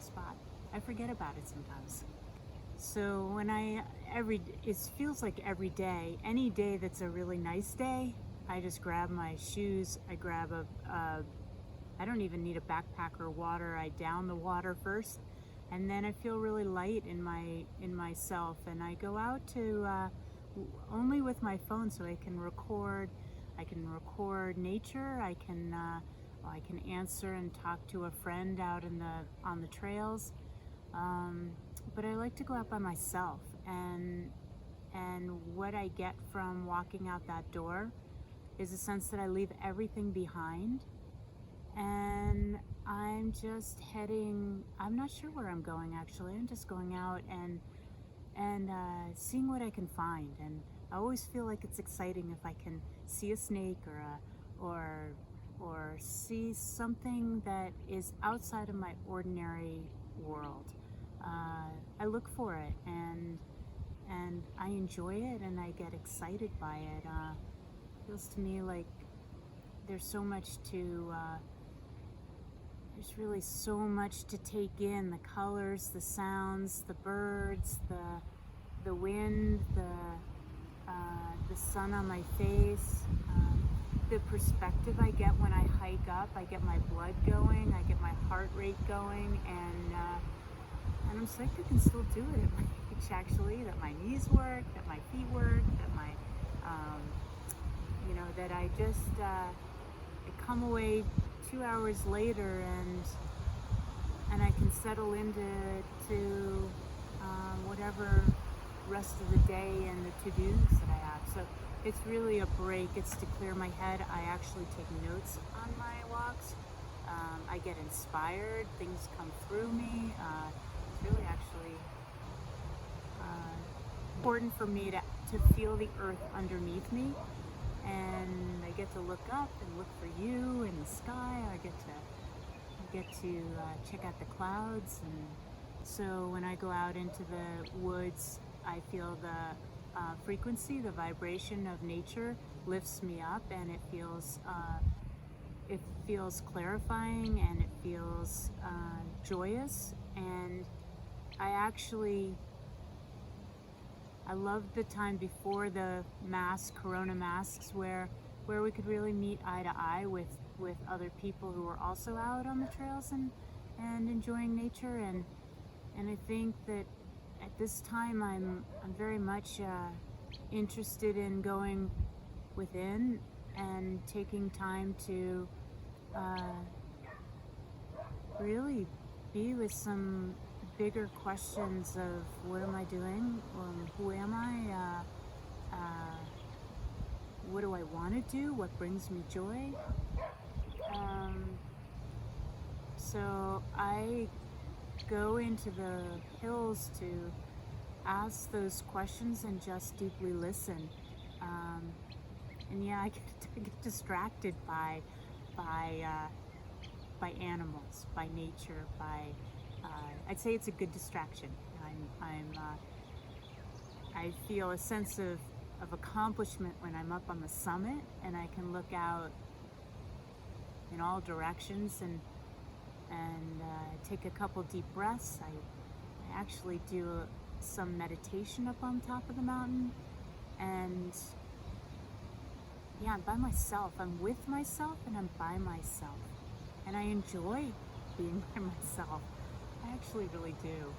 spot. I forget about it sometimes. So when it feels like every day, any day that's a really nice day, I just grab my shoes, I grab I don't even need a backpack or water. I down the water first, and then I feel really light in myself, and I go out to only with my phone, so I can record. I can record nature. I can answer and talk to a friend out on the trails. But I like to go out by myself, and what I get from walking out that door is a sense that I leave everything behind, and I'm just heading. I'm not sure where I'm going actually. I'm just going out and seeing what I can find, and I always feel like it's exciting if I can see a snake or see something that is outside of my ordinary world. I look for it, and I enjoy it, and I get excited by it. Feels to me like there's so much to there's really so much to take in: the colors, the sounds, the birds, the wind, the sun on my face, the perspective I get when I hike up. I get my blood going, I get my heart rate going, and I'm psyched I can still do it at my age, actually, that my knees work, that my feet work, that my, that I just, I come away 2 hours later, and I can settle into whatever rest of the day and the to-dos that I have. So it's really a break. It's to clear my head. I actually take notes on my walks. I get inspired. Things come through me. It's really actually important for me to feel the earth underneath me, and I get to look up and look for you in the sky. I get to check out the clouds, and so when I go out into the woods, I feel the frequency, the vibration of nature lifts me up, and it feels clarifying, and it feels joyous. And I loved the time before the corona masks, where we could really meet eye to eye with other people who were also out on the trails and enjoying nature. And I think that at this time I'm very much interested in going within and taking time to really be with some bigger questions of what am I doing, who am I, what do I want to do, what brings me joy. So I go into the hills to ask those questions and just deeply listen. And yeah, I get distracted by animals, by nature, I'd say it's a good distraction. I feel a sense of accomplishment when I'm up on the summit and I can look out in all directions and take a couple deep breaths. I actually do some meditation up on top of the mountain, and yeah, I'm by myself. I'm with myself, and I'm by myself, and I enjoy being by myself. I actually really do.